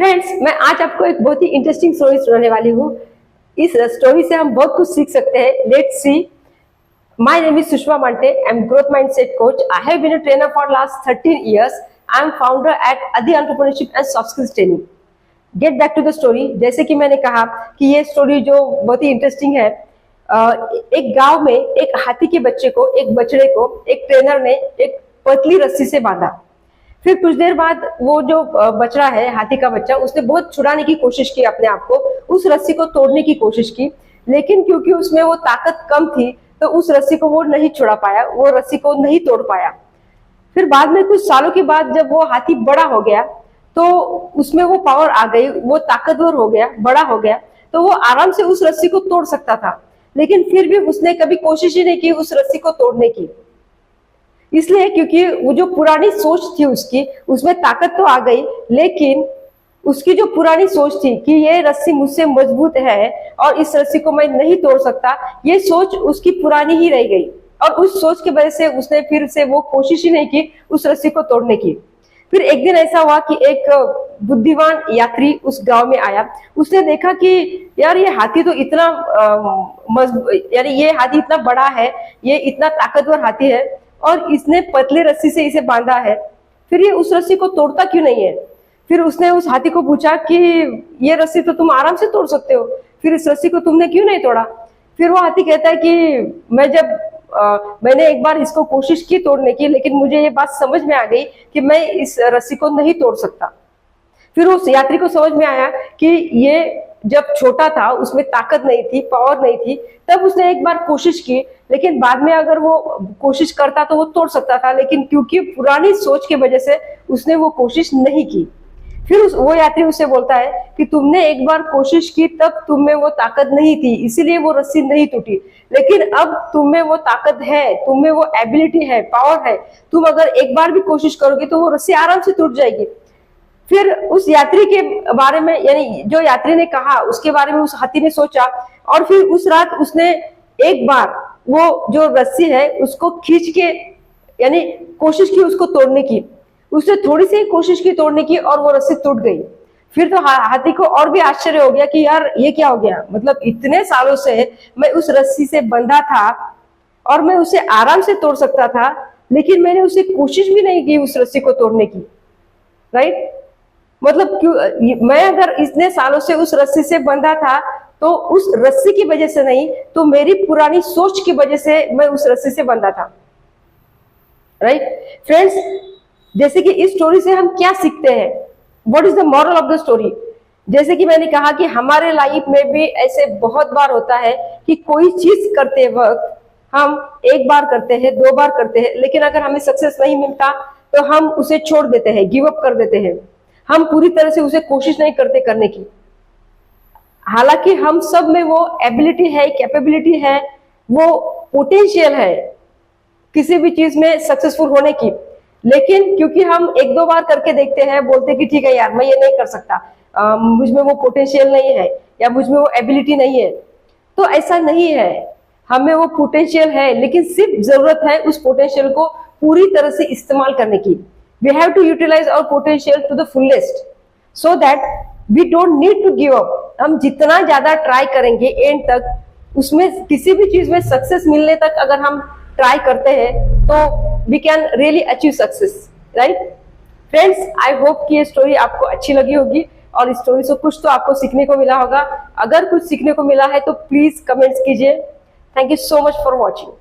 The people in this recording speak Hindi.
फ्रेंड्स, मैं आज आपको एक बहुत ही इंटरेस्टिंग स्टोरी सुनाने वाली हूँ। इस स्टोरी से हम बहुत कुछ सीख सकते हैं। Let's see. My name is Sushma Mante. I am growth mindset coach. I have been a trainer for last 13 years. I am founder at Aadi entrepreneurship and soft skills training. Get back to the story. जैसे कि मैंने कहा कि ये स्टोरी जो बहुत ही इंटरेस्टिंग है। एक गांव में एक हाथी के बच्चे को, एक बछड़े को एक ट्रेनर ने एक पतली रस्सी से बांधा। फिर कुछ देर बाद वो जो बछड़ा है, हाथी का बच्चा, उसने बहुत छुड़ाने की कोशिश की अपने आप को, उस रस्सी को तोड़ने की कोशिश की, लेकिन क्योंकि उसमें वो ताकत कम थी तो उस रस्सी को वो नहीं छुड़ा पाया, वो रस्सी को नहीं तोड़ पाया। फिर बाद में कुछ सालों के बाद जब वो हाथी बड़ा हो गया तो उसमें वो पावर आ गई, वो ताकतवर हो गया, बड़ा हो गया, तो वो आराम से उस रस्सी को तोड़ सकता था। लेकिन फिर भी उसने कभी कोशिश ही नहीं की उस रस्सी को तोड़ने की। इसलिए क्योंकि वो जो पुरानी सोच थी उसकी, उसमें ताकत तो आ गई, लेकिन उसकी जो पुरानी सोच थी कि ये रस्सी मुझसे मजबूत है और इस रस्सी को मैं नहीं तोड़ सकता, ये सोच उसकी पुरानी ही रह गई। और उस सोच की वजह से उसने फिर से वो कोशिश ही नहीं की उस रस्सी को तोड़ने की। फिर एक दिन ऐसा हुआ कि एक बुद्धिमान यात्री उस गांव में आया। उसने देखा कि यार ये हाथी तो इतना यानी ये हाथी इतना बड़ा है, ये इतना ताकतवर हाथी है और इसने पतली रस्सी से इसे बांधा है, फिर ये उस रस्सी को तोड़ता क्यों नहीं है। फिर उसने उस हाथी को पूछा कि ये रस्सी तो तुम आराम से तोड़ सकते हो, फिर इस रस्सी को तुमने क्यों नहीं तोड़ा। फिर वो हाथी कहता है कि मैंने एक बार इसको कोशिश की तोड़ने की, लेकिन मुझे ये बात समझ में आ गई कि मैं इस रस्सी को नहीं तोड़ सकता। फिर उस यात्री को समझ में आया कि ये जब छोटा था उसमें ताकत नहीं थी, पावर नहीं थी, तब उसने एक बार कोशिश की, लेकिन बाद में अगर वो कोशिश करता तो वो तोड़ सकता था, लेकिन क्योंकि पुरानी सोच की वजह से उसने वो कोशिश नहीं की। फिर वो यात्री उससे बोलता है कि तुमने एक बार कोशिश की, तब तुम में वो ताकत नहीं थी, इसीलिए वो रस्सी नहीं टूटी, लेकिन अब तुम में वो ताकत है, तुम में वो एबिलिटी है, पावर है, तुम अगर एक बार भी कोशिश करोगे तो वो रस्सी आराम से टूट जाएगी। फिर उस यात्री के बारे में, यानी जो यात्री ने कहा उसके बारे में उस हाथी ने सोचा, और फिर उस रात उसने एक बार वो जो रस्सी है उसको खींच के, यानी कोशिश की उसको तोड़ने की। उसने थोड़ी सी कोशिश की तोड़ने की और वो रस्सी टूट गई। फिर तो हाथी को और भी आश्चर्य हो गया कि यार ये क्या हो गया, मतलब इतने सालों से मैं उस रस्सी से बंधा था और मैं उसे आराम से तोड़ सकता था, लेकिन मैंने उसे कोशिश भी नहीं की उस रस्सी को तोड़ने की। राइट? मतलब क्यों मैं अगर इतने सालों से उस रस्सी से बंधा था तो उस रस्सी की वजह से नहीं, तो मेरी पुरानी सोच की वजह से मैं उस रस्सी से बंधा था। राइट फ्रेंड्स, जैसे कि इस स्टोरी से हम क्या सीखते हैं, what is the moral of the story. जैसे कि मैंने कहा कि हमारे लाइफ में भी ऐसे बहुत बार होता है कि कोई चीज करते वक्त हम एक बार करते हैं, दो बार करते हैं, लेकिन अगर हमें सक्सेस नहीं मिलता तो हम उसे छोड़ देते हैं, गिव अप कर देते हैं, हम पूरी तरह से उसे कोशिश नहीं करते करने की। हालांकि हम सब में वो एबिलिटी है, कैपेबिलिटी है, वो पोटेंशियल है किसी भी चीज में सक्सेसफुल होने की, लेकिन क्योंकि हम एक दो बार करके देखते हैं, बोलते कि ठीक है यार मैं ये नहीं कर सकता, मुझ में वो पोटेंशियल नहीं है या मुझ में वो एबिलिटी नहीं है, तो ऐसा नहीं है। हमें वो पोटेंशियल है, लेकिन सिर्फ जरूरत है उस पोटेंशियल को पूरी तरह से इस्तेमाल करने की। We have to utilize our potential to the fullest, so that we don't need to give up. हम जितना ज्यादा ट्राई करेंगे एंड तक, उसमें किसी भी चीज में सक्सेस मिलने तक अगर हम ट्राई करते हैं तो we can really achieve success, right? Friends, I hope कि ये स्टोरी आपको अच्छी लगी होगी और इस स्टोरी से कुछ तो आपको सीखने को मिला होगा। अगर कुछ सीखने को मिला है तो प्लीज कमेंट्स कीजिए। Thank you so much for watching.